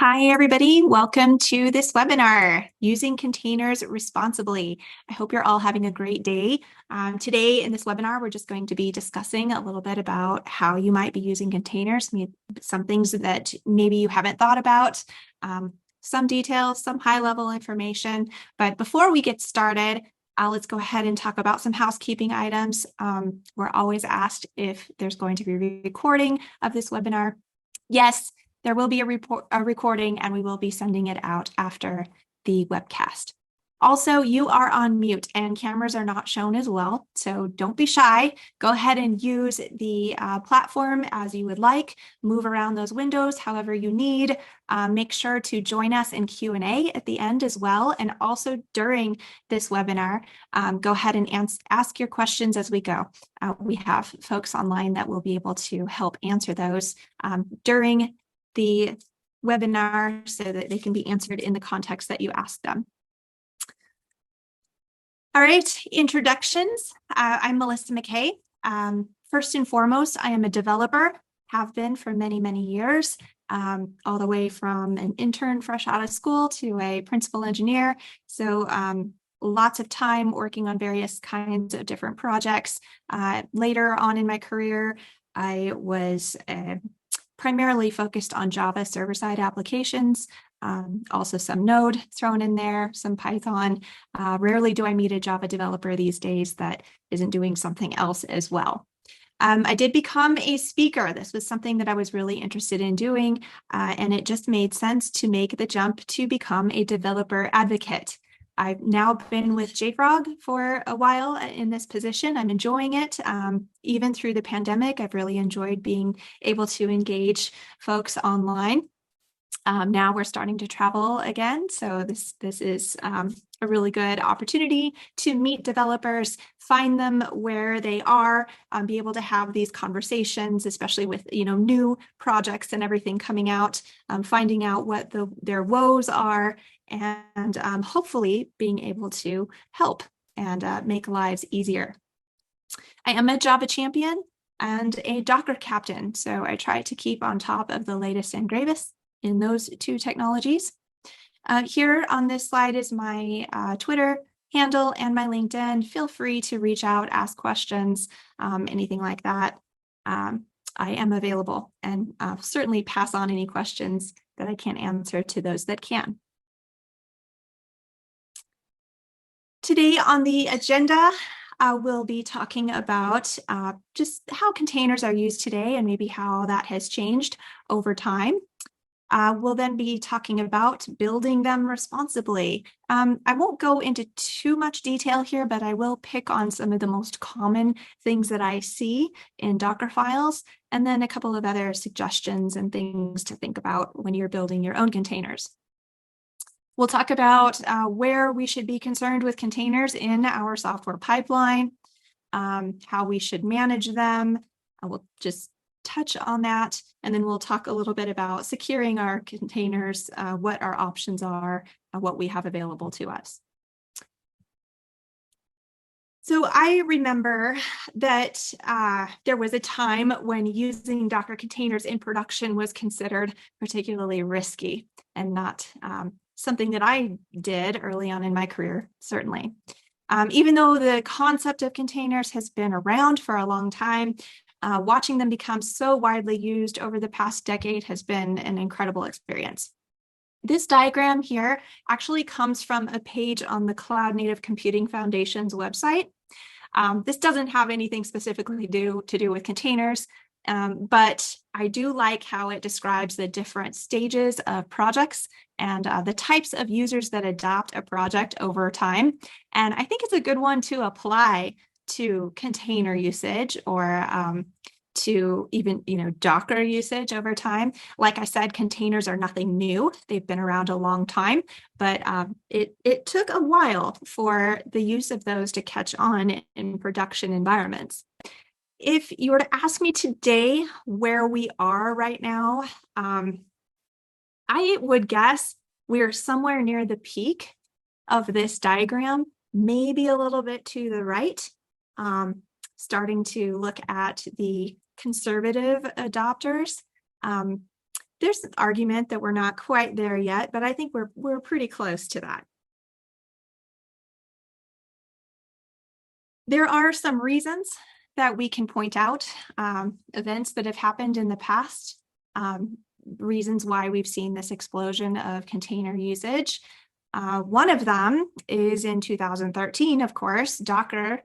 Hi, everybody. Welcome to this webinar, Using Containers Responsibly. I hope you're all having a great day. Today in this webinar, we're just going to be discussing a little bit about how you might be using containers, some things that maybe you haven't thought about, some details, some high-level information. But before we get started, let's go ahead and talk about some housekeeping items. We're always asked if there's going to be a recording of this webinar. Yes, there will be a recording, and we will be sending it out after the webcast. Also, you are on mute and cameras are not shown as well, so don't be shy. Go ahead and use the platform as you would like. Move around those windows however you need. Make sure to join us in Q&A at the end as well, and also during this webinar, go ahead and ask your questions as we go. We have folks online that will be able to help answer those during the webinar so that they can be answered in the context that you ask them. All right, introductions. I'm Melissa McKay. First and foremost, I am a developer, have been for many, many years, all the way from an intern fresh out of school to a principal engineer. So lots of time working on various kinds of different projects. Later on in my career, I was primarily focused on Java server-side applications, also some Node thrown in there, some Python. Rarely do I meet a Java developer these days that isn't doing something else as well. I did become a speaker. This was something that I was really interested in doing, and it just made sense to make the jump to become a developer advocate. I've now been with JFrog for a while in this position. I'm enjoying it. Even through the pandemic, I've really enjoyed being able to engage folks online. Now we're starting to travel again, so this is a really good opportunity to meet developers, find them where they are, be able to have these conversations, especially with new projects and everything coming out, finding out what their woes are, and hopefully being able to help and make lives easier. I am a Java champion and a Docker captain, so I try to keep on top of the latest and greatest in those two technologies. Here on this slide is my Twitter handle and my LinkedIn. Feel free to reach out, ask questions, anything like that. I am available, and certainly pass on any questions that I can't answer to those that can. Today on the agenda, we'll be talking about just how containers are used today and maybe how that has changed over time. We'll then be talking about building them responsibly. I won't go into too much detail here, but I will pick on some of the most common things that I see in Docker files, and then a couple of other suggestions and things to think about when you're building your own containers. We'll talk about where we should be concerned with containers in our software pipeline, how we should manage them. We'll just touch on that, and then we'll talk a little bit about securing our containers, what our options are, what we have available to us. So I remember that there was a time when using Docker containers in production was considered particularly risky and not something that I did early on in my career, certainly. Even though the concept of containers has been around for a long time, watching them become so widely used over the past decade has been an incredible experience. This diagram here actually comes from a page on the Cloud Native Computing Foundation's website. This doesn't have anything specifically to do with containers, but I do like how it describes the different stages of projects and the types of users that adopt a project over time. And I think it's a good one to apply to container usage or to even Docker usage over time. Like I said, containers are nothing new. They've been around a long time, but it took a while for the use of those to catch on in production environments. If you were to ask me today where we are right now, I would guess we're somewhere near the peak of this diagram, maybe a little bit to the right, starting to look at the conservative adopters. There's an argument that we're not quite there yet, but I think we're pretty close to that. There are some reasons that we can point out, events that have happened in the past, reasons why we've seen this explosion of container usage. One of them is in 2013, of course, Docker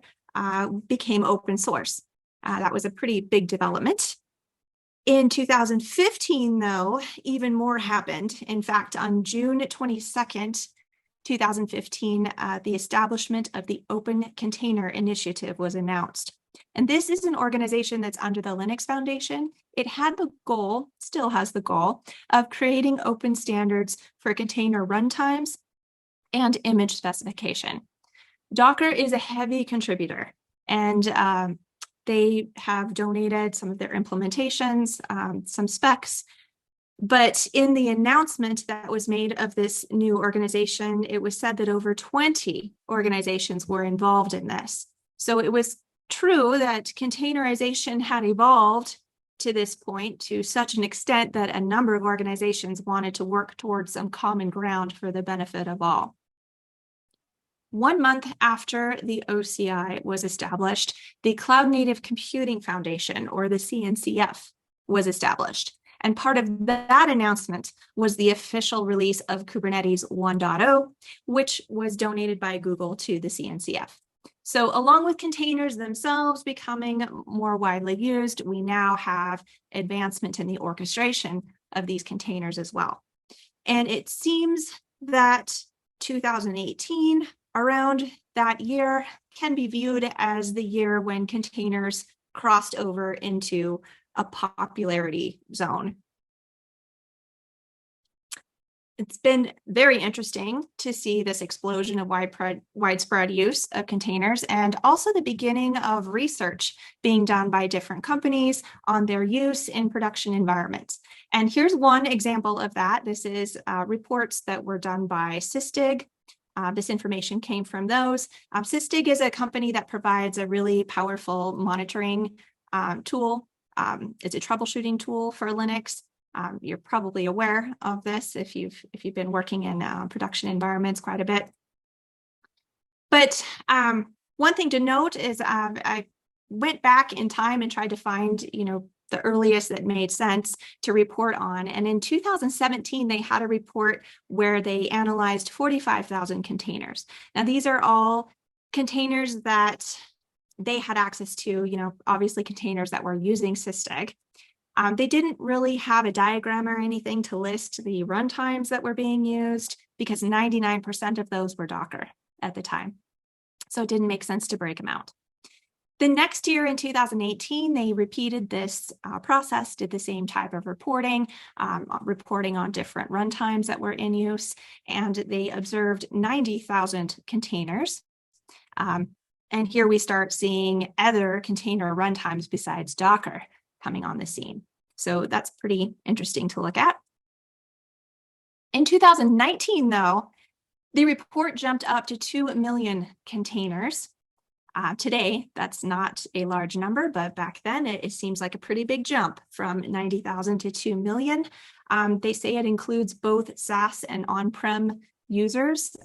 became open source. That was a pretty big development. In 2015, though, even more happened. In fact, on June 22nd, 2015, the establishment of the Open Container Initiative was announced. And this is an organization that's under the Linux Foundation. It had the goal, still has the goal, of creating open standards for container runtimes and image specification. Docker is a heavy contributor, and they have donated some of their implementations, some specs. But in the announcement that was made of this new organization, it was said that over 20 organizations were involved in this. So it was true that containerization had evolved to this point to such an extent that a number of organizations wanted to work towards some common ground for the benefit of all. 1 month after the OCI was established, the Cloud Native Computing Foundation, or the CNCF, was established. And part of that announcement was the official release of Kubernetes 1.0, which was donated by Google to the CNCF. So along with containers themselves becoming more widely used, we now have advancement in the orchestration of these containers as well. And it seems that 2018, around that year, can be viewed as the year when containers crossed over into a popularity zone. It's been very interesting to see this explosion of widespread use of containers, and also the beginning of research being done by different companies on their use in production environments. And here's one example of that. This is reports that were done by Sysdig. This information came from those. Sysdig is a company that provides a really powerful monitoring tool. It's a troubleshooting tool for Linux. You're probably aware of this if you've been working in production environments quite a bit. But one thing to note is I went back in time and tried to find, the earliest that made sense to report on. And in 2017, they had a report where they analyzed 45,000 containers. Now, these are all containers that they had access to, obviously containers that were using Sysdig. They didn't really have a diagram or anything to list the runtimes that were being used because 99% of those were Docker at the time. So it didn't make sense to break them out. The next year in 2018, they repeated this process, did the same type of reporting, reporting on different runtimes that were in use, and they observed 90,000 containers. And here we start seeing other container runtimes besides Docker coming on the scene. So that's pretty interesting to look at. In 2019, though, the report jumped up to 2 million containers. Today, that's not a large number, but back then it seems like a pretty big jump from 90,000 to 2 million. They say it includes both SaaS and on-prem users.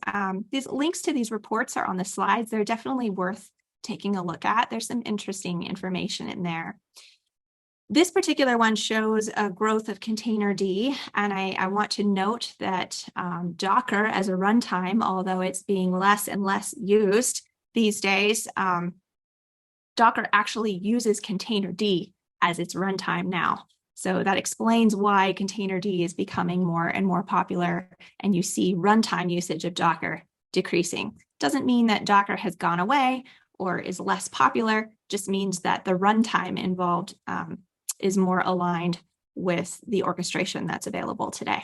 These links to these reports are on the slides. They're definitely worth taking a look at. There's some interesting information in there. This particular one shows a growth of containerd, and I want to note that Docker as a runtime, although it's being less and less used these days, Docker actually uses containerd as its runtime now. So that explains why containerd is becoming more and more popular, and you see runtime usage of Docker decreasing. Doesn't mean that Docker has gone away or is less popular, just means that the runtime involved is more aligned with the orchestration that's available today.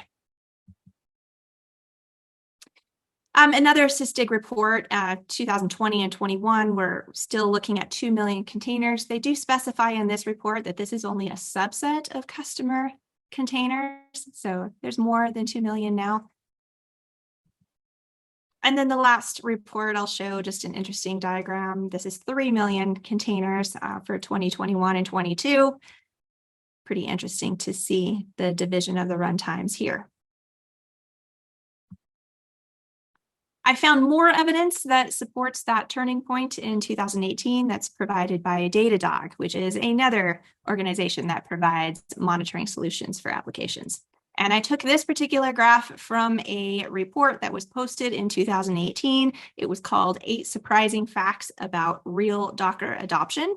Another Sysdig report, 2020 and 21, we're still looking at 2 million containers. They do specify in this report that this is only a subset of customer containers. So there's more than 2 million now. And then the last report I'll show just an interesting diagram. This is 3 million containers for 2021 and 22. pretty interesting to see the division of the runtimes here. I found more evidence that supports that turning point in 2018 that's provided by Datadog, which is another organization that provides monitoring solutions for applications. And I took this particular graph from a report that was posted in 2018. It was called 8 Surprising Facts About Real Docker Adoption.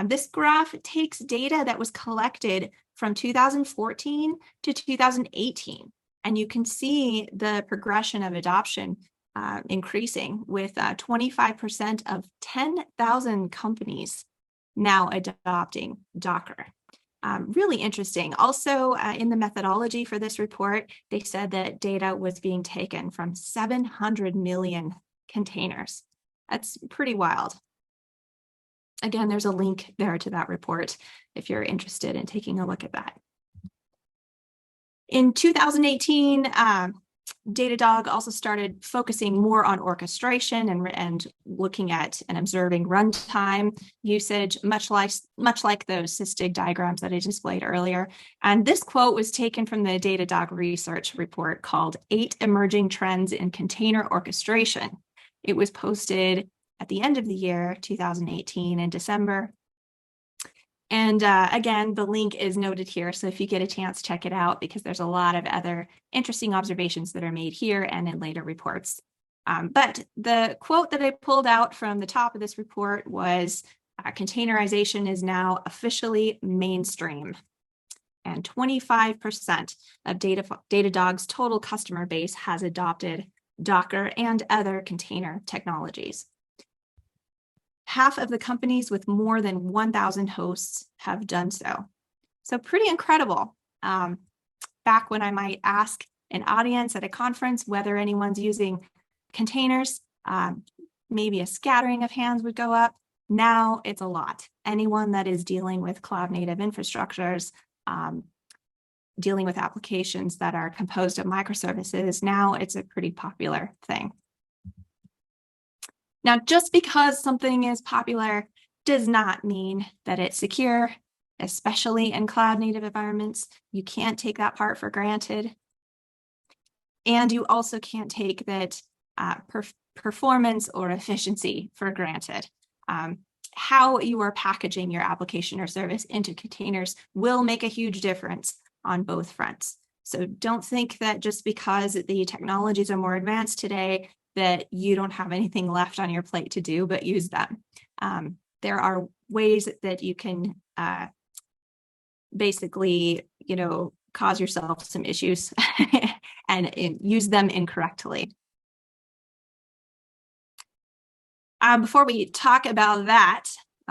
This graph takes data that was collected from 2014 to 2018. And you can see the progression of adoption increasing with 25% of 10,000 companies now adopting Docker. Really interesting. Also, in the methodology for this report, they said that data was being taken from 700 million containers. That's pretty wild. Again, there's a link there to that report if you're interested in taking a look at that. In 2018, Datadog also started focusing more on orchestration and looking at and observing runtime usage, much like those SysDig diagrams that I displayed earlier. And this quote was taken from the Datadog research report called 8 Emerging Trends in Container Orchestration. It was posted at the end of the year, 2018 in December. And again, the link is noted here. So if you get a chance, check it out because there's a lot of other interesting observations that are made here and in later reports. But the quote that I pulled out from the top of this report was, containerization is now officially mainstream. And 25% of Datadog's total customer base has adopted Docker and other container technologies. Half of the companies with more than 1,000 hosts have done so. So pretty incredible. Back when I might ask an audience at a conference whether anyone's using containers, maybe a scattering of hands would go up. Now it's a lot. Anyone that is dealing with cloud native infrastructures, dealing with applications that are composed of microservices, now it's a pretty popular thing. Now, just because something is popular does not mean that it's secure, especially in cloud native environments. You can't take that part for granted. And you also can't take that performance or efficiency for granted. How you are packaging your application or service into containers will make a huge difference on both fronts. So don't think that just because the technologies are more advanced today, that you don't have anything left on your plate to do, but use them. There are ways that you can basically, cause yourself some issues and use them incorrectly. Before we talk about that,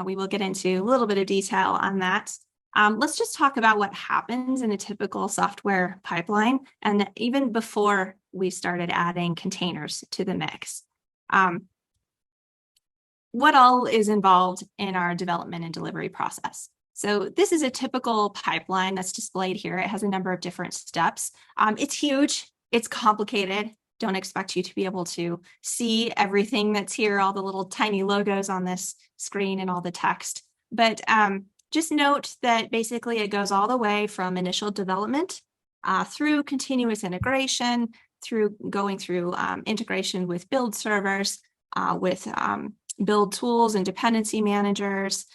we will get into a little bit of detail on that. Let's just talk about what happens in a typical software pipeline, and even before we started adding containers to the mix. What all is involved in our development and delivery process? So this is a typical pipeline that's displayed here. It has a number of different steps. It's huge, it's complicated. Don't expect you to be able to see everything that's here, all the little tiny logos on this screen and all the text. But just note that basically it goes all the way from initial development through continuous integration, through going through integration with build servers, with build tools and dependency managers,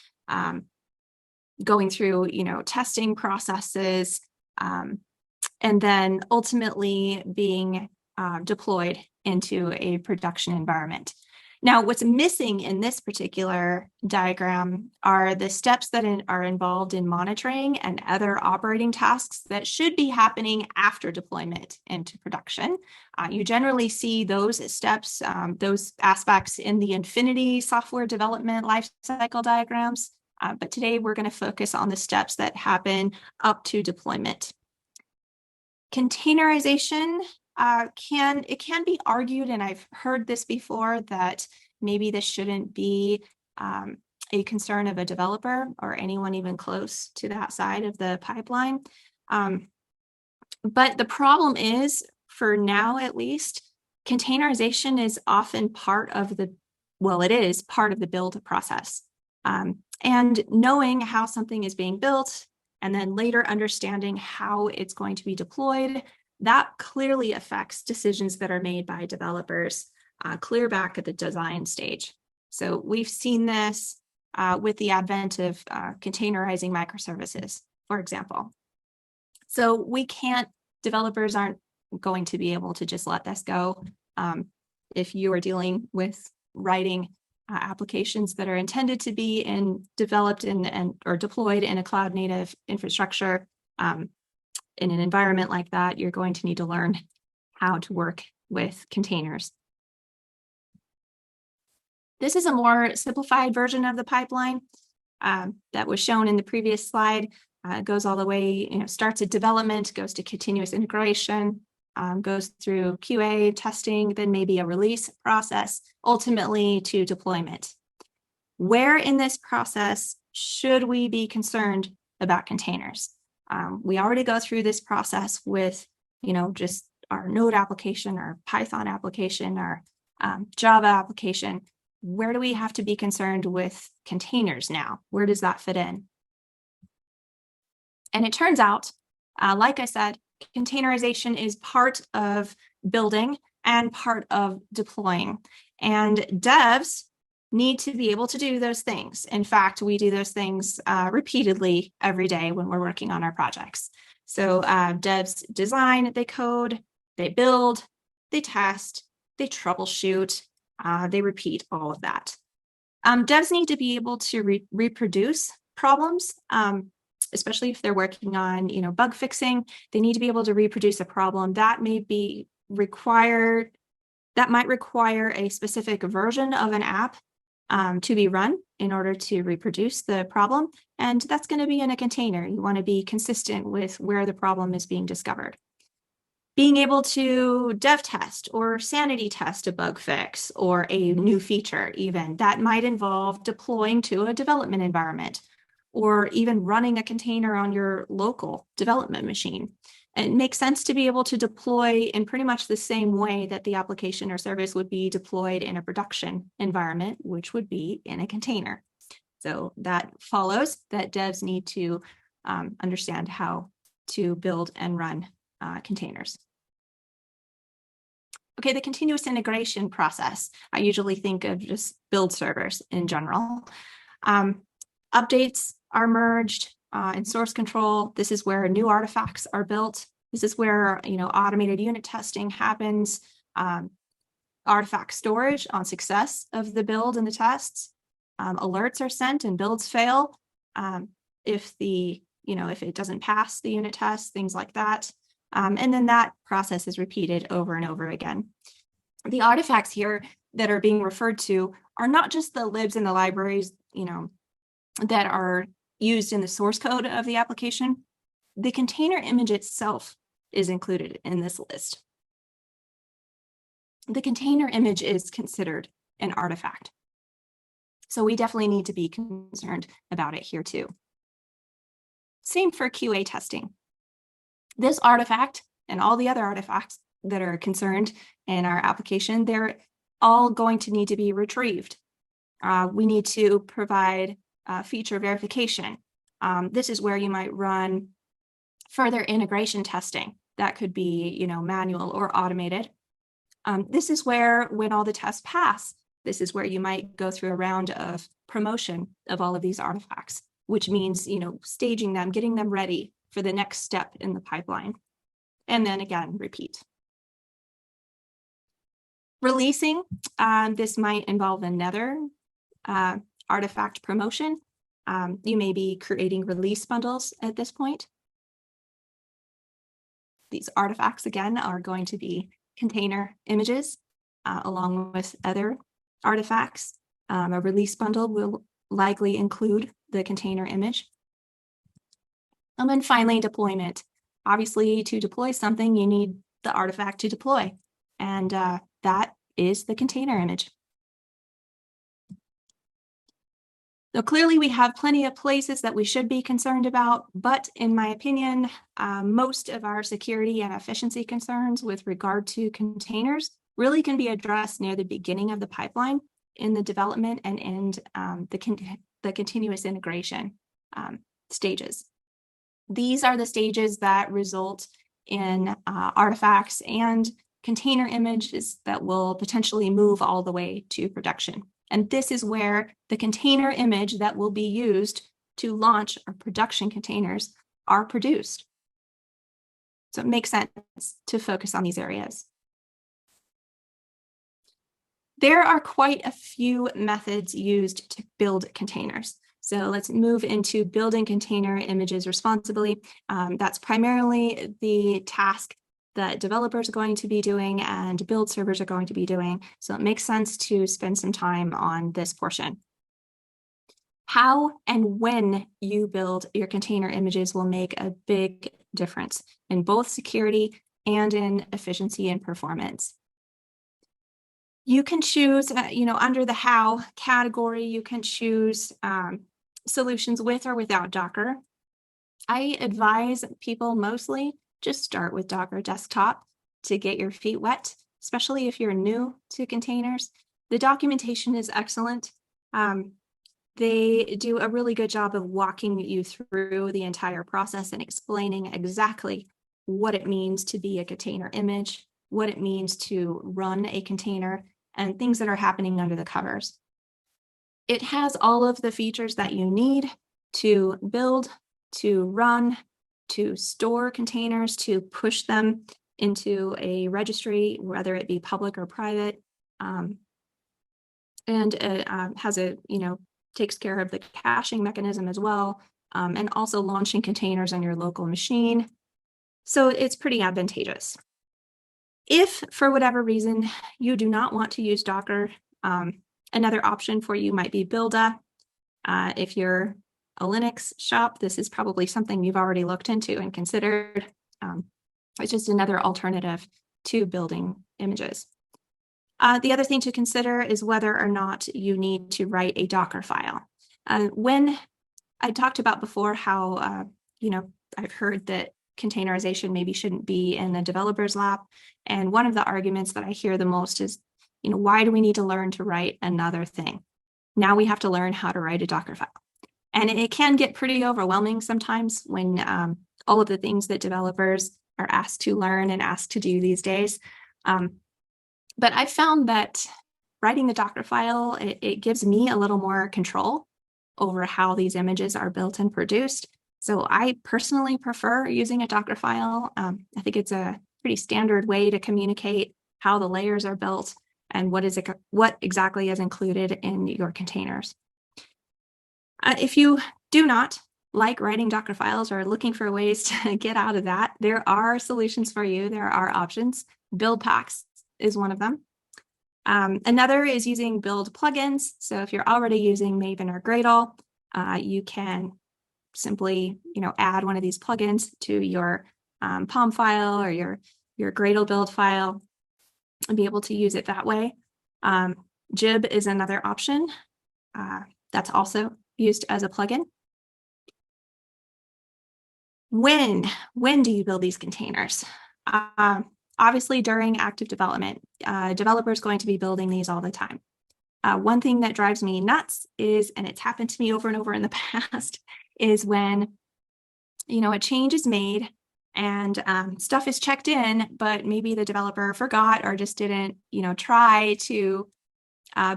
going through testing processes, and then ultimately being deployed into a production environment. Now, what's missing in this particular diagram are the steps that are involved in monitoring and other operating tasks that should be happening after deployment into production. You generally see those steps, those aspects in the Infinity software development lifecycle diagrams. But today we're going to focus on the steps that happen up to deployment. Containerization can be argued, and I've heard this before, that maybe this shouldn't be a concern of a developer or anyone even close to that side of the pipeline. But the problem is, for now at least, containerization is often part of the build process. And knowing how something is being built and then later understanding how it's going to be deployed, that clearly affects decisions that are made by developers clear back at the design stage. So we've seen this with the advent of containerizing microservices, for example. So developers aren't going to be able to just let this go. If you are dealing with writing applications that are intended to be developed or deployed in a cloud native infrastructure, in an environment like that, you're going to need to learn how to work with containers. This is a more simplified version of the pipeline that was shown in the previous slide. It goes all the way, starts at development, goes to continuous integration, goes through QA testing, then maybe a release process, ultimately to deployment. Where in this process should we be concerned about containers? We already go through this process with, just our Node application, our Python application, our Java application. Where do we have to be concerned with containers now? Where does that fit in? And it turns out, like I said, containerization is part of building and part of deploying. And devs need to be able to do those things. In fact, we do those things repeatedly every day when we're working on our projects. So devs design, they code, they build, they test, they troubleshoot, they repeat all of that. Devs need to be able to reproduce problems, especially if they're working on, bug fixing. They need to be able to reproduce a problem that might require a specific version of an app to be run in order to reproduce the problem. And that's going to be in a container. You want to be consistent with where the problem is being discovered. Being able to dev test or sanity test a bug fix or a new feature even, that might involve deploying to a development environment or even running a container on your local development machine. It makes sense to be able to deploy in pretty much the same way that the application or service would be deployed in a production environment, which would be in a container. So that follows that devs need to understand how to build and run containers. Okay, the continuous integration process. I usually think of just build servers in general. Updates are merged in source control. This is where new artifacts are built. This is where automated unit testing happens. Artifact storage on success of the build and the tests. Alerts are sent and builds fail if it doesn't pass the unit test, things like that. And then that process is repeated over and over again. The artifacts here that are being referred to are not just the libs and the libraries, that are used in the source code of the application. The container image itself is included in this list. The container image is considered an artifact. So we definitely need to be concerned about it here too. Same for QA testing. This artifact and all the other artifacts that are concerned in our application, they're all going to need to be retrieved. We need to provide feature verification. This is where you might run further integration testing. That could be, manual or automated. This is where, when all the tests pass, this is where you might go through a round of promotion of all of these artifacts, which means, staging them, getting them ready for the next step in the pipeline. And then again, repeat. Releasing, this might involve another artifact promotion. You may be creating release bundles at this point. These artifacts, again, are going to be container images along with other artifacts. A release bundle will likely include the container image. And then finally, deployment. Obviously, to deploy something, you need the artifact to deploy. And that is the container image. So clearly, we have plenty of places that we should be concerned about. But in my opinion, most of our security and efficiency concerns with regard to containers really can be addressed near the beginning of the pipeline in the development and in the continuous integration stages. These are the stages that result in artifacts and container images that will potentially move all the way to production. And this is where the container image that will be used to launch our production containers are produced. So it makes sense to focus on these areas. There are quite a few methods used to build containers. So let's move into building container images responsibly. That's primarily the task that developers are going to be doing and build servers are going to be doing. So it makes sense to spend some time on this portion. How and when you build your container images will make a big difference in both security and in efficiency and performance. You can choose, under the how category, you can choose solutions with or without Docker. I advise people mostly just start with Docker Desktop to get your feet wet, especially if you're new to containers. The documentation is excellent. They do a really good job of walking you through the entire process and explaining exactly what it means to be a container image, what it means to run a container, and things that are happening under the covers. It has all of the features that you need to build, to run, to store containers, to push them into a registry, whether it be public or private. And it has takes care of the caching mechanism as well, and also launching containers on your local machine. So it's pretty advantageous. If for whatever reason you do not want to use Docker, another option for you might be Builda. If you're a Linux shop, this is probably something you've already looked into and considered. It's just another alternative to building images. The other thing to consider is whether or not you need to write a Docker file. When I talked about before how, I've heard that containerization maybe shouldn't be in the developer's lap. And one of the arguments that I hear the most is, why do we need to learn to write another thing? Now we have to learn how to write a Docker file. And it can get pretty overwhelming sometimes when all of the things that developers are asked to learn and asked to do these days. But I found that writing the Docker file, it gives me a little more control over how these images are built and produced. So I personally prefer using a Docker file. I think it's a pretty standard way to communicate how the layers are built and what exactly is included in your containers. If you do not like writing Docker files or looking for ways to get out of that, there are solutions for you. There are options. Build packs is one of them. Another is using build plugins. So if you're already using Maven or Gradle, you can simply, add one of these plugins to your POM file or your Gradle build file and be able to use it that way. Jib is another option that's also used as a plugin. When do you build these containers? Obviously, during active development, developers going to be building these all the time. One thing that drives me nuts is, and it's happened to me over and over in the past, is when, a change is made and stuff is checked in, but maybe the developer forgot or just didn't, try to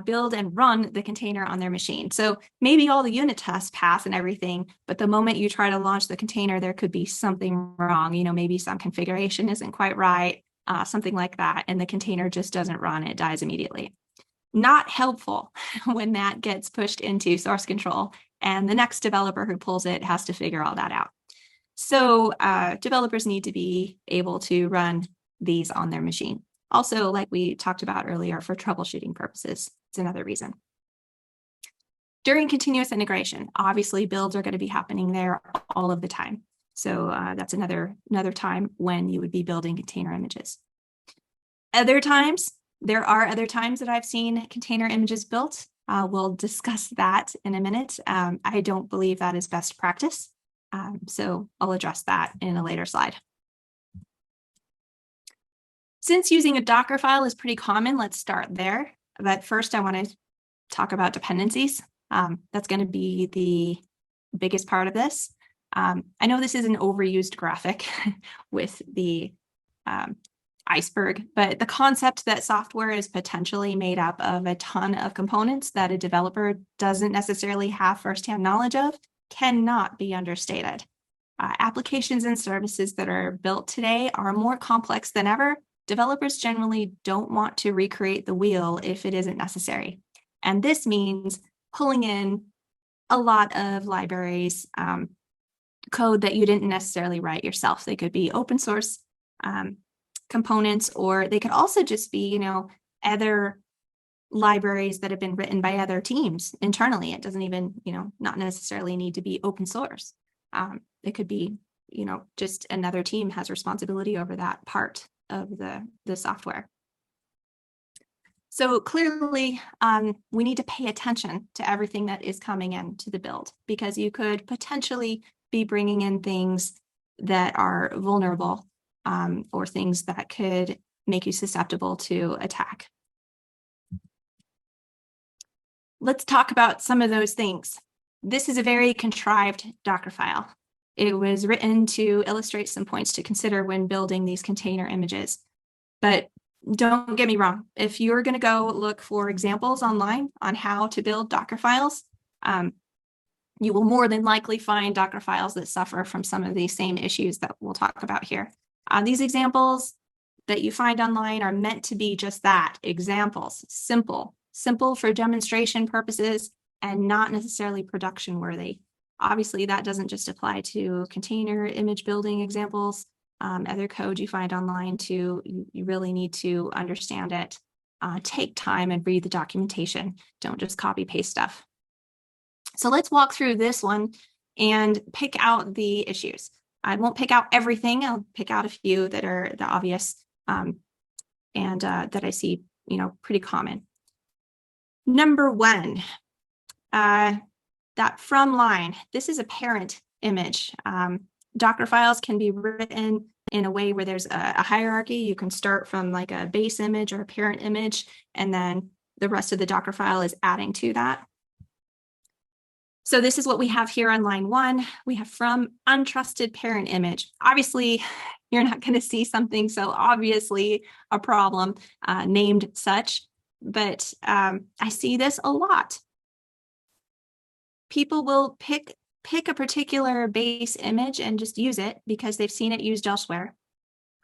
build and run the container on their machine. So maybe all the unit tests pass and everything, but the moment you try to launch the container, there could be something wrong. Maybe some configuration isn't quite right, something like that, and the container just doesn't run. It dies immediately. Not helpful when that gets pushed into source control and the next developer who pulls it has to figure all that out. So developers need to be able to run these on their machine. Also, like we talked about earlier, for troubleshooting purposes, it's another reason. During continuous integration, obviously builds are going to be happening there all of the time. So that's another time when you would be building container images. There are other times that I've seen container images built. We'll discuss that in a minute. I don't believe that is best practice. So I'll address that in a later slide. Since using a Docker file is pretty common, let's start there. But first, I want to talk about dependencies. That's going to be the biggest part of this. I know this is an overused graphic with the iceberg, but the concept that software is potentially made up of a ton of components that a developer doesn't necessarily have firsthand knowledge of cannot be understated. Applications and services that are built today are more complex than ever. Developers generally don't want to recreate the wheel if it isn't necessary. And this means pulling in a lot of libraries, code that you didn't necessarily write yourself. They could be open source components, or they could also just be, other libraries that have been written by other teams internally. It doesn't even, not necessarily need to be open source. It could be, just another team has responsibility over that part of the software. So clearly, we need to pay attention to everything that is coming into the build, because you could potentially be bringing in things that are vulnerable, or things that could make you susceptible to attack. Let's talk about some of those things. This is a very contrived Docker file. It was written to illustrate some points to consider when building these container images. But don't get me wrong, if you're going to go look for examples online on how to build Docker files, you will more than likely find Docker files that suffer from some of these same issues that we'll talk about here. These examples that you find online are meant to be just that, examples, simple for demonstration purposes and not necessarily production worthy. Obviously, that doesn't just apply to container image building examples. Other code you find online too, you really need to understand it. Take time and read the documentation. Don't just copy paste stuff. So let's walk through this one and pick out the issues. I won't pick out everything. I'll pick out a few that are the obvious and that I see, pretty common. Number one, that from line. This is a parent image. Docker files can be written in a way where there's a hierarchy. You can start from like a base image or a parent image, and then the rest of the Docker file is adding to that. So this is what we have here on line 1. We have from untrusted parent image. Obviously, you're not going to see something so obviously a problem named such, but I see this a lot. People will pick a particular base image and just use it because they've seen it used elsewhere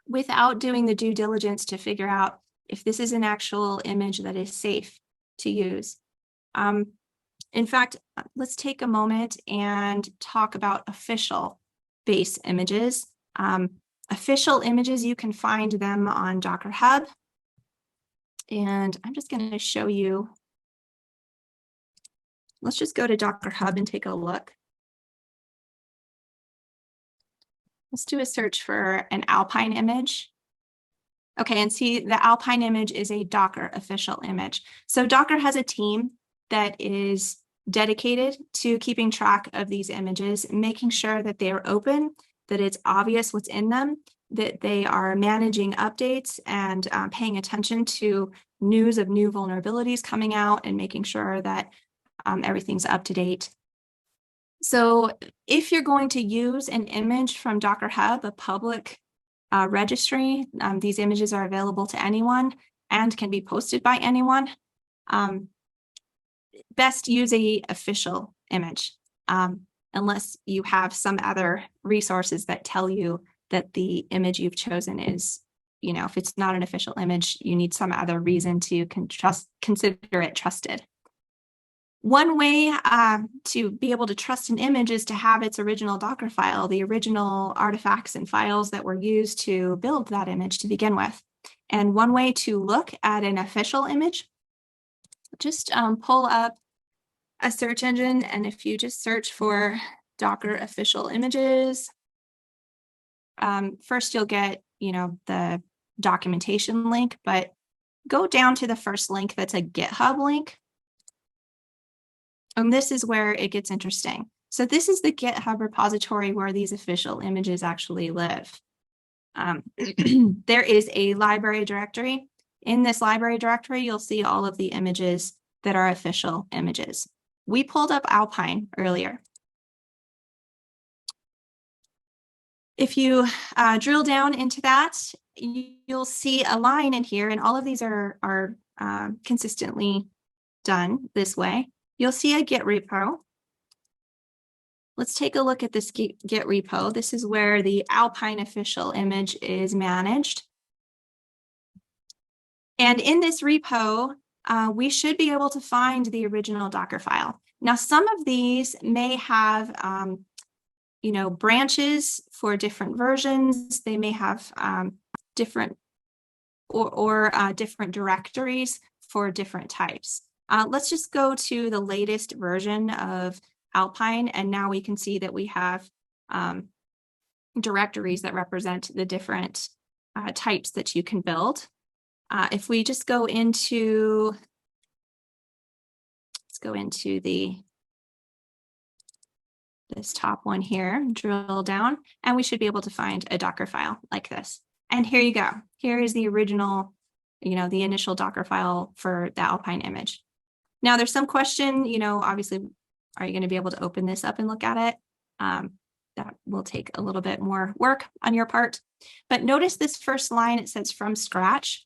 without doing the due diligence to figure out if this is an actual image that is safe to use. In fact, let's take a moment and talk about official base images. Official images, you can find them on Docker Hub. And I'm just going to show you. Let's just go to Docker Hub and take a look. Let's do a search for an Alpine image. Okay, and see the Alpine image is a Docker official image. So Docker has a team that is dedicated to keeping track of these images, making sure that they are open, that it's obvious what's in them, that they are managing updates and paying attention to news of new vulnerabilities coming out and making sure that everything's up to date. So if you're going to use an image from Docker Hub, a public registry, these images are available to anyone and can be posted by anyone. Best use an official image, unless you have some other resources that tell you that the image you've chosen is, if it's not an official image, you need some other reason to consider it trusted. One way to be able to trust an image is to have its original Docker file, the original artifacts and files that were used to build that image to begin with. And one way to look at an official image, just pull up a search engine, and if you just search for Docker official images, first you'll get, the documentation link, but go down to the first link that's a GitHub link. And this is where it gets interesting. So this is the GitHub repository where these official images actually live. There is a library directory. In this library directory, you'll see all of the images that are official images. We pulled up Alpine earlier. If you drill down into that, you'll see a line in here, and all of these are consistently done this way. You'll see a Git repo. Let's take a look at this Git repo. This is where the Alpine official image is managed. And in this repo, we should be able to find the original Docker file. Now, some of these may have branches for different versions. They may have different different directories for different types. Let's just go to the latest version of Alpine, and now we can see that we have directories that represent the different types that you can build. If we just go into, let's go into this top one here, drill down, and we should be able to find a Docker file like this. And here you go. Here is the original, the initial Docker file for the Alpine image. Now there's some question, obviously, are you going to be able to open this up and look at it? That will take a little bit more work on your part. But notice this first line, it says from scratch.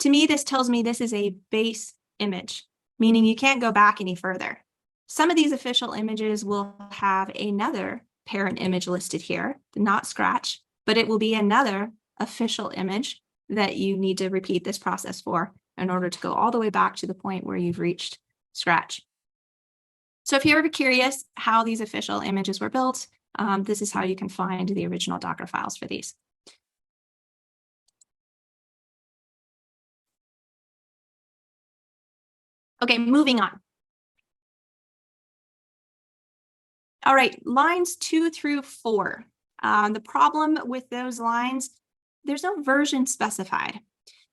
To me, this tells me this is a base image, meaning you can't go back any further. Some of these official images will have another parent image listed here, not scratch, but it will be another official image that you need to repeat this process for in order to go all the way back to the point where you've reached scratch. So if you're ever curious how these official images were built, this is how you can find the original Docker files for these. Okay, moving on. All right, lines 2 through 4. The problem with those lines, there's no version specified.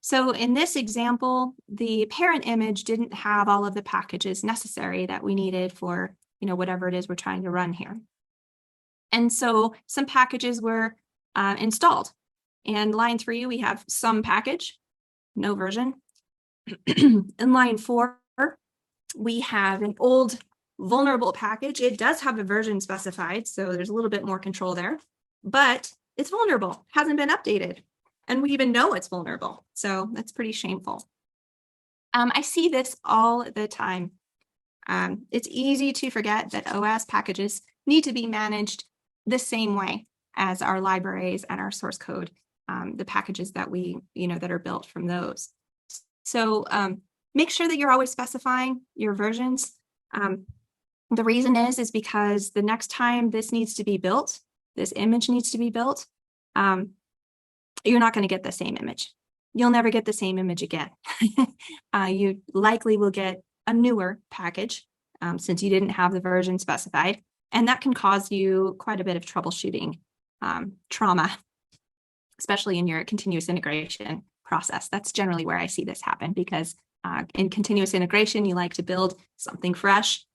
So in this example, the parent image didn't have all of the packages necessary that we needed for, whatever it is we're trying to run here. And so some packages were installed. And line 3, we have some package, no version. In line 4, we have an old vulnerable package. It does have a version specified, so there's a little bit more control there, but it's vulnerable, hasn't been updated, and we even know it's vulnerable. So that's pretty shameful. I see this all the time. It's easy to forget that OS packages need to be managed the same way as our libraries and our source code, the packages that we, that are built from those. So make sure that you're always specifying your versions. The reason is because the next time this needs to be built, this image needs to be built, you're not going to get the same image. You'll never get the same image again. You likely will get a newer package since you didn't have the version specified, and that can cause you quite a bit of troubleshooting trauma, especially in your continuous integration process. That's generally where I see this happen, because in continuous integration, you like to build something fresh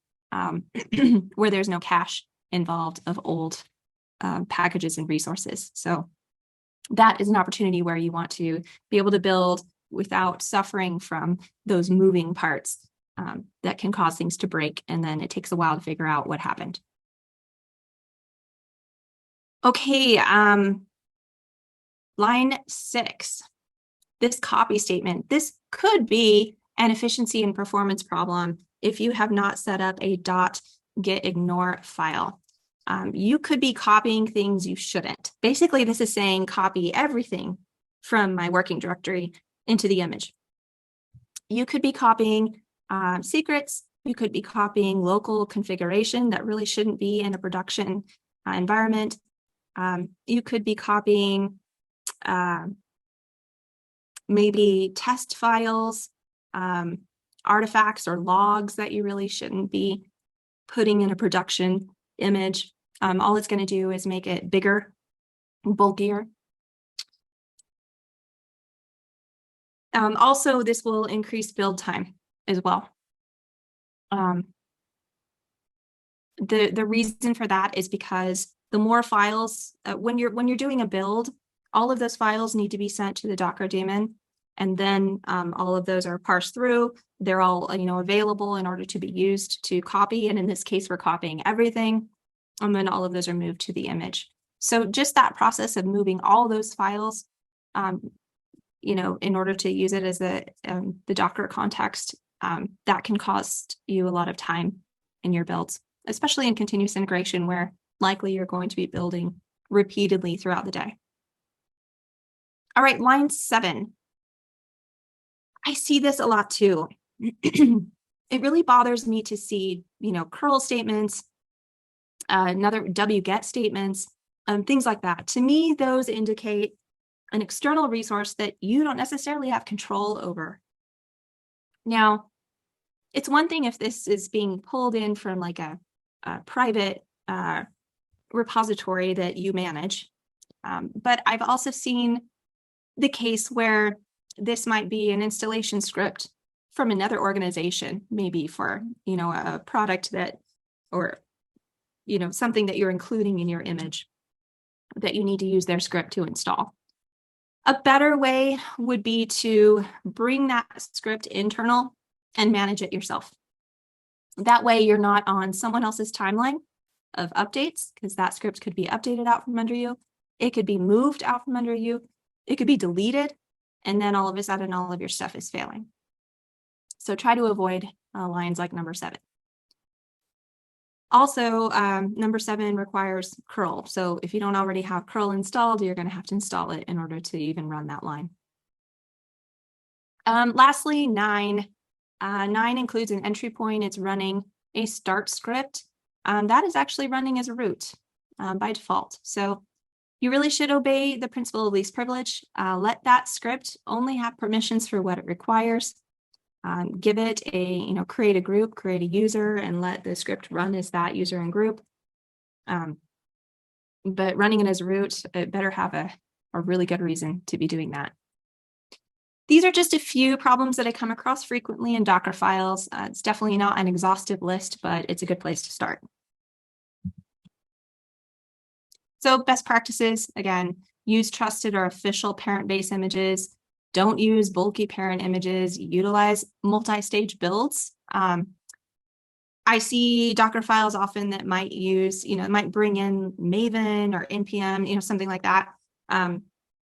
where there's no cache involved of old packages and resources. So that is an opportunity where you want to be able to build without suffering from those moving parts that can cause things to break, and then it takes a while to figure out what happened. Okay, line 6, this copy statement. This could be an efficiency and performance problem if you have not set up a .gitignore file. You could be copying things you shouldn't. Basically, this is saying copy everything from my working directory into the image. You could be copying secrets. You could be copying local configuration that really shouldn't be in a production environment. You could be copying maybe test files, artifacts or logs that you really shouldn't be putting in a production image. All it's going to do is make it bigger and bulkier. Also, this will increase build time as well. The reason for that is because the more files, when you're doing a build, all of those files need to be sent to the Docker daemon, and then all of those are parsed through. They're all available in order to be used to copy, and in this case, we're copying everything, and then all of those are moved to the image. So just that process of moving all those files, in order to use it as the Docker context, that can cost you a lot of time in your builds, especially in continuous integration where likely you're going to be building repeatedly throughout the day. All right, line 7. I see this a lot too. It really bothers me to see, curl statements, another wget statements, things like that. To me, those indicate an external resource that you don't necessarily have control over. Now, it's one thing if this is being pulled in from like a private repository that you manage, but I've also seen the case where this might be an installation script from another organization, maybe for, a product that, or, something that you're including in your image that you need to use their script to install. A better way would be to bring that script internal and manage it yourself. That way you're not on someone else's timeline of updates, because that script could be updated out from under you. It could be moved out from under you. It could be deleted, and then all of a sudden all of your stuff is failing. So try to avoid lines like number 7. Also, number 7 requires curl. So if you don't already have curl installed, you're going to have to install it in order to even run that line. Lastly, 9. 9 includes an entry point. It's running a start script. That is actually running as a root by default. So you really should obey the principle of least privilege. Let that script only have permissions for what it requires. Give it a, create a group, create a user, and let the script run as that user and group. But running it as root, it better have a really good reason to be doing that. These are just a few problems that I come across frequently in Docker files. It's definitely not an exhaustive list, but it's a good place to start. So best practices, again, use trusted or official parent base images. Don't use bulky parent images. Utilize multi-stage builds. I see Docker files often that might use, might bring in Maven or NPM, something like that.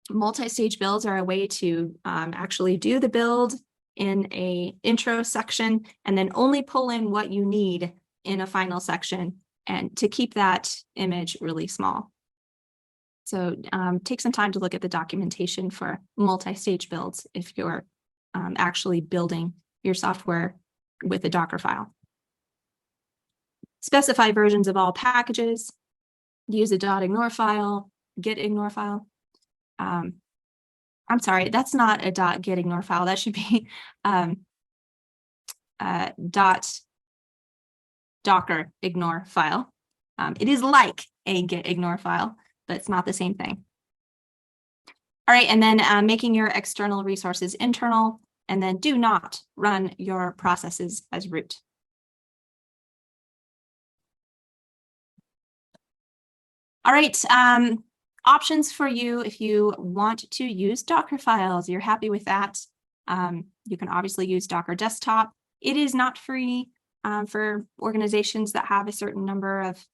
Multi-stage builds are a way to actually do the build in a intro section and then only pull in what you need in a final section, and to keep that image really small. So take some time to look at the documentation for multi-stage builds if you're actually building your software with a Docker file. Specify versions of all packages. Use a .ignore file, get.ignore file. I'm sorry, that's not a .get.ignore file. That should be .docker.ignore file. It is like a get.ignore file, but it's not the same thing. All right, and then making your external resources internal, and then do not run your processes as root. All right, options for you if you want to use Docker files. You're happy with that. You can obviously use Docker Desktop. It is not free for organizations that have a certain number of,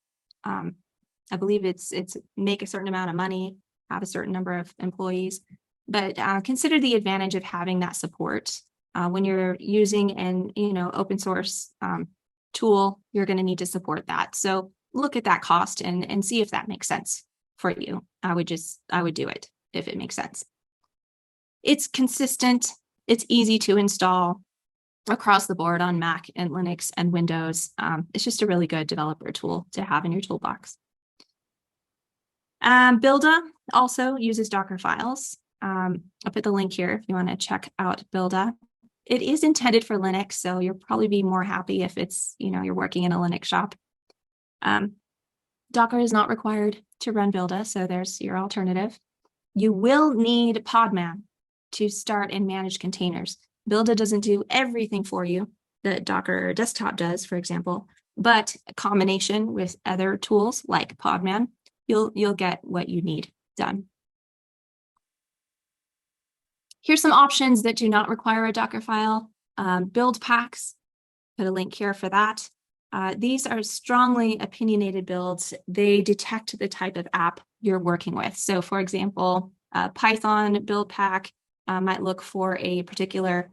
I believe it's make a certain amount of money, have a certain number of employees, but consider the advantage of having that support. When you're using an open source tool, you're going to need to support that. So look at that cost and see if that makes sense for you. I would do it if it makes sense. It's consistent. It's easy to install across the board on Mac and Linux and Windows. It's just a really good developer tool to have in your toolbox. Builda also uses Docker files. I'll put the link here if you want to check out Builda. It is intended for Linux, so you'll probably be more happy if it's, you're working in a Linux shop. Docker is not required to run Builda, so there's your alternative. You will need Podman to start and manage containers. Builda doesn't do everything for you that Docker Desktop does, for example, but a combination with other tools like Podman, you'll get what you need done. Here's some options that do not require a Docker file. Build packs, put a link here for that. These are strongly opinionated builds. They detect the type of app you're working with. So for example, Python build pack might look for a particular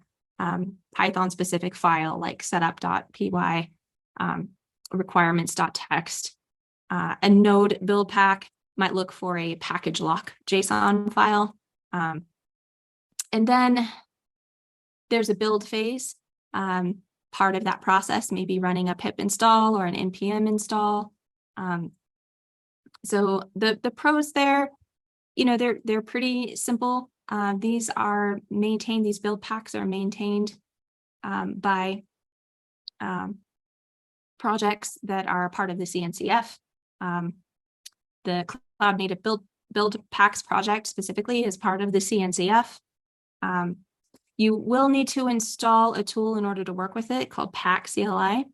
Python specific file like setup.py, requirements.txt. A node build pack might look for a package lock JSON file. And then there's a build phase. Part of that process may be running a pip install or an npm install. So the pros there, they're pretty simple. These build packs are maintained by projects that are part of the CNCF. The Cloud Native Build Packs project specifically is part of the CNCF. You will need to install a tool in order to work with it called Pack CLI,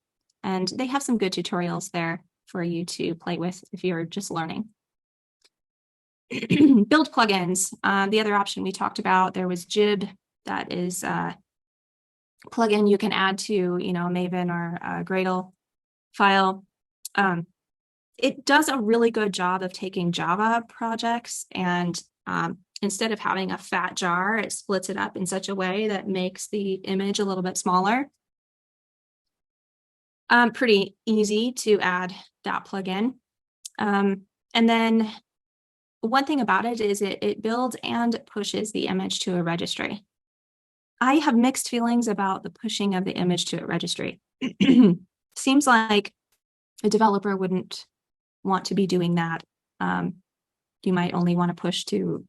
and they have some good tutorials there for you to play with if you're just learning. Build plugins. The other option we talked about, there was Jib. That is a plugin you can add to, a Maven or a Gradle file. It does a really good job of taking Java projects and instead of having a fat jar, it splits it up in such a way that makes the image a little bit smaller. Pretty easy to add that plugin. And then one thing about it is it builds and pushes the image to a registry. I have mixed feelings about the pushing of the image to a registry. Seems like a developer wouldn't want to be doing that. You might only want to push to,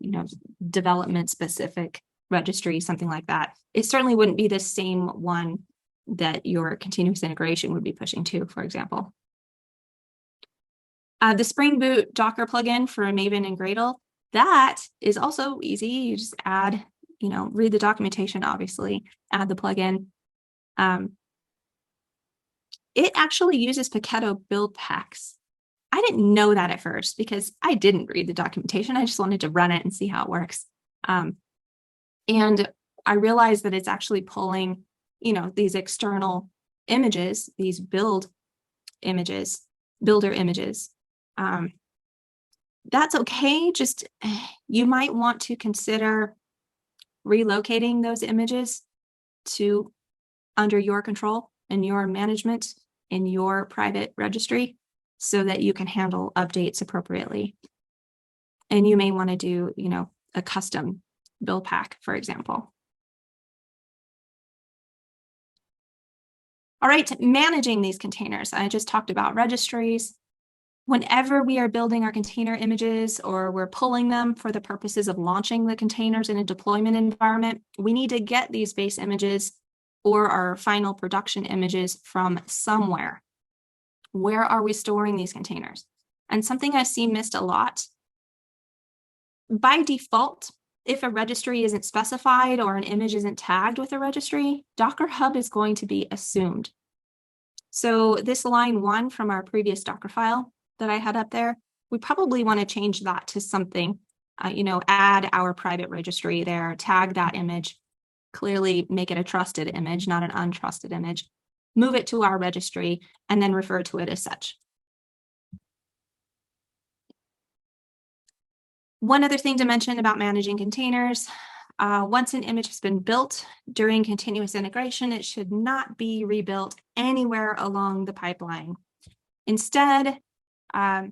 development specific registry, something like that. It certainly wouldn't be the same one that your continuous integration would be pushing to, for example. The Spring Boot Docker plugin for Maven and Gradle, that is also easy. You just add, read the documentation, obviously, add the plugin. It actually uses Paketo build packs. I didn't know that at first because I didn't read the documentation. I just wanted to run it and see how it works. And I realized that it's actually pulling, these external images, these builder images. That's okay. Just you might want to consider relocating those images to under your control and your management in your private registry so that you can handle updates appropriately. And you may want to do, a custom build pack, for example. All right, managing these containers. I just talked about registries. Whenever we are building our container images or we're pulling them for the purposes of launching the containers in a deployment environment, we need to get these base images or our final production images from somewhere. Where are we storing these containers? And something I see missed a lot. By default, if a registry isn't specified or an image isn't tagged with a registry, Docker Hub is going to be assumed. So this line 1 from our previous Docker file that I had up there, we probably want to change that to something, add our private registry there, tag that image, clearly make it a trusted image, not an untrusted image, move it to our registry, and then refer to it as such. One other thing to mention about managing containers, once an image has been built during continuous integration, it should not be rebuilt anywhere along the pipeline. Instead, as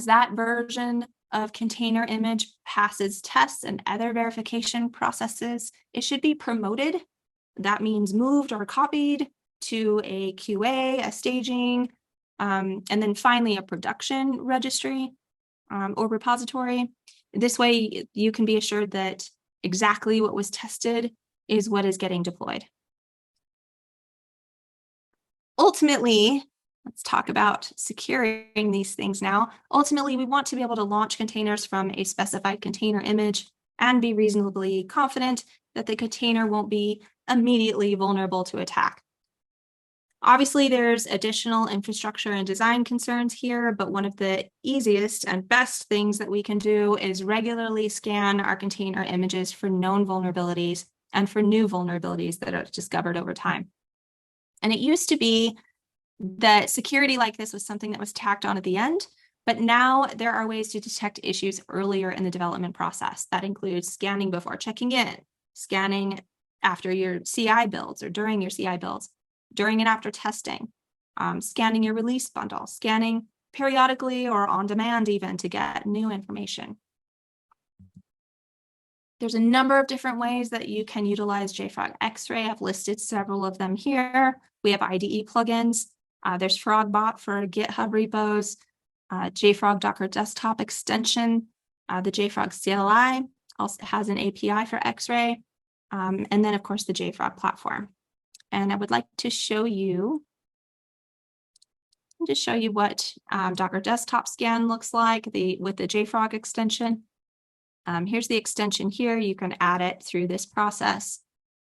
that version of container image passes tests and other verification processes, it should be promoted. That means moved or copied to a QA, a staging, and then finally a production registry or repository. This way you can be assured that exactly what was tested is what is getting deployed. Ultimately, let's talk about securing these things now. Ultimately, we want to be able to launch containers from a specified container image and be reasonably confident that the container won't be immediately vulnerable to attack. Obviously, there's additional infrastructure and design concerns here, but one of the easiest and best things that we can do is regularly scan our container images for known vulnerabilities and for new vulnerabilities that are discovered over time. And it used to be that security like this was something that was tacked on at the end, But now there are ways to detect issues earlier in the development process. That includes scanning before checking in, scanning after your CI builds or during your CI builds, during and after testing, scanning your release bundle, scanning periodically or on demand even to get new information. There's a number of different ways that you can utilize JFrog Xray. I've listed several of them here. We have IDE plugins. There's FrogBot for GitHub repos, JFrog Docker Desktop extension. The JFrog CLI also has an API for Xray. And then, of course, the JFrog platform. And I would like to show you, what Docker Desktop scan looks like with the JFrog extension. Here's the extension here. You can add it through this process.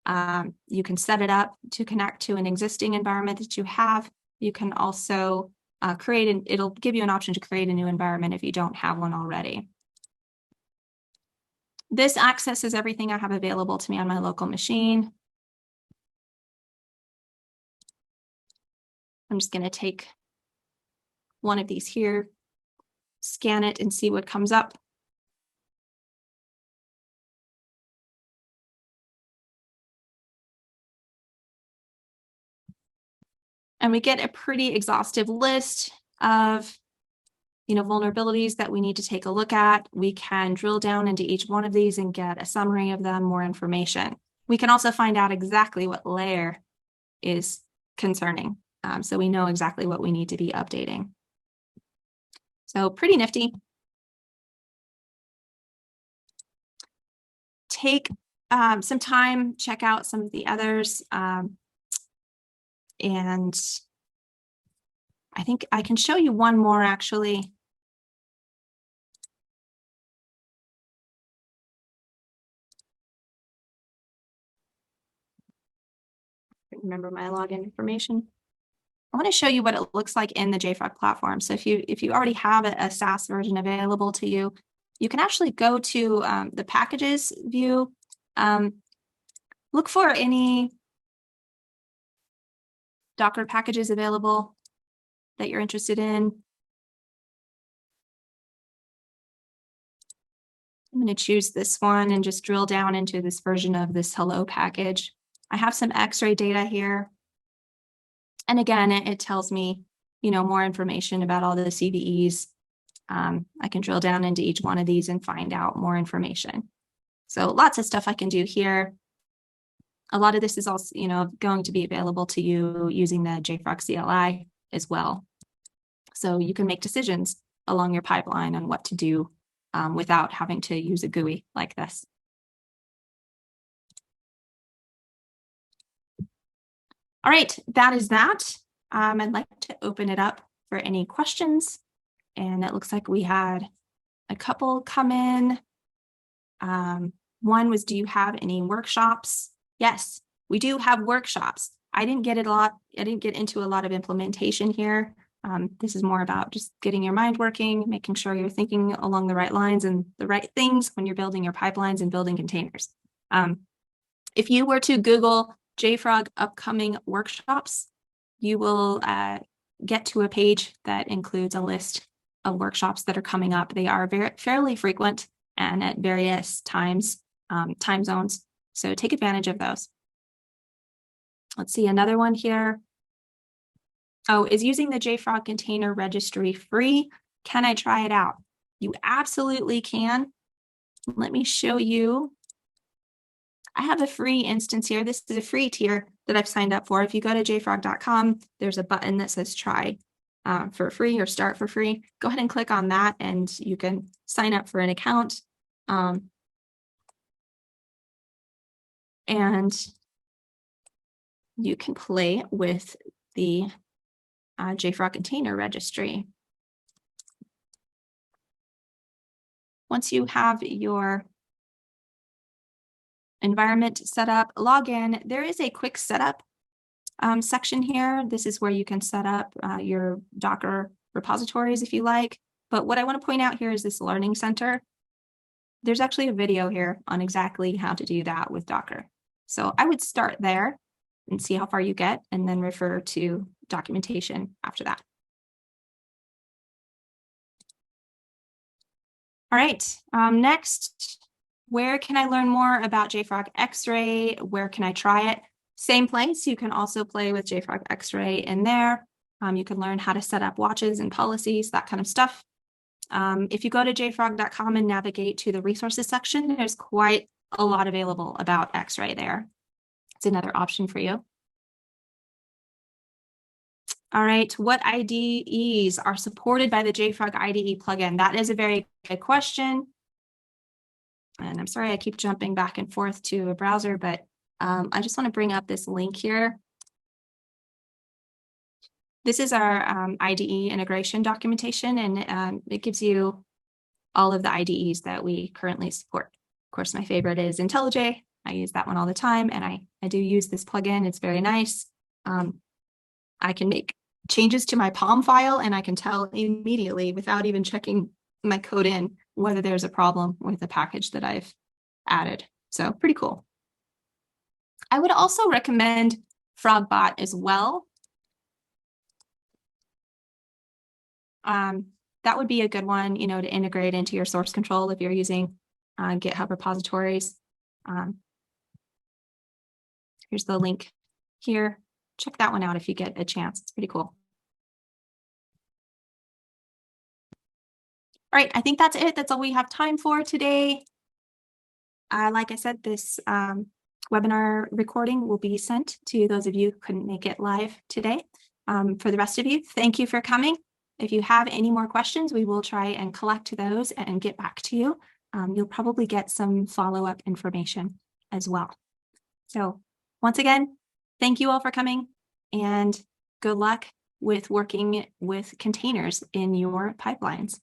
You can set it up to connect to an existing environment that you have. You can also it'll give you an option to create a new environment if you don't have one already. This accesses everything I have available to me on my local machine. I'm just going to take one of these here, scan it, and see what comes up. And we get a pretty exhaustive list of vulnerabilities that we need to take a look at. We can drill down into each one of these and get a summary of them, more information. We can also find out exactly what layer is concerning. So we know exactly what we need to be updating. So pretty nifty. Take some time, check out some of the others. And I think I can show you one more actually. Remember my login information. I want to show you what it looks like in the JFrog platform. So if you already have a SaaS version available to you, you can actually go to the packages view, look for any Docker packages available that you're interested in. I'm going to choose this one and just drill down into this version of this hello package. I have some Xray data here. And again, it tells me, more information about all the CVEs. I can drill down into each one of these and find out more information. So lots of stuff I can do here. A lot of this is also, going to be available to you using the JFrog CLI as well. So you can make decisions along your pipeline on what to do without having to use a GUI like this. All right, that is that. I'd like to open it up for any questions. And it looks like we had a couple come in. One was, do you have any workshops? Yes, we do have workshops. I didn't get into a lot of implementation here. This is more about just getting your mind working, making sure you're thinking along the right lines and the right things when you're building your pipelines and building containers. If you were to Google JFrog upcoming workshops, you will get to a page that includes a list of workshops that are coming up. They are fairly frequent and at various times, time zones. So take advantage of those. Let's see, another one here. Oh, is using the JFrog container registry free? Can I try it out? You absolutely can. Let me show you. I have a free instance here. This is a free tier that I've signed up for. If you go to jfrog.com, there's a button that says try for free or start for free. Go ahead and click on that and you can sign up for an account. And you can play with the JFrog container registry. Once you have your environment set up, log in. There is a quick setup section here. This is where you can set up your Docker repositories if you like. But what I want to point out here is this Learning Center. There's actually a video here on exactly how to do that with Docker. So I would start there and see how far you get, and then refer to documentation after that. All right, next, where can I learn more about JFrog Xray? Where can I try it? Same place, you can also play with JFrog Xray in there. You can learn how to set up watches and policies, that kind of stuff. If you go to jfrog.com and navigate to the resources section, there's quite a lot available about Xray there. It's another option for you. All right, what IDEs are supported by the JFrog IDE plugin? That is a very good question. And I'm sorry, I keep jumping back and forth to a browser, but I just want to bring up this link here. This is our IDE integration documentation, and it gives you all of the IDEs that we currently support. Of course, my favorite is IntelliJ. I use that one all the time, and I do use this plugin. It's very nice. I can make changes to my POM file, and I can tell immediately without even checking my code in whether there's a problem with the package that I've added. So pretty cool. I would also recommend FrogBot as well. That would be a good one, you know, to integrate into your source control if you're using GitHub repositories. Here's the link here. Check that one out if you get a chance. It's pretty cool. All right, I think that's it. That's all we have time for today. Like I said, this webinar recording will be sent to those of you who couldn't make it live today. For the rest of you, thank you for coming. If you have any more questions, we will try and collect those and get back to you. You'll probably get some follow-up information as well. So once again, thank you all for coming, and good luck with working with containers in your pipelines.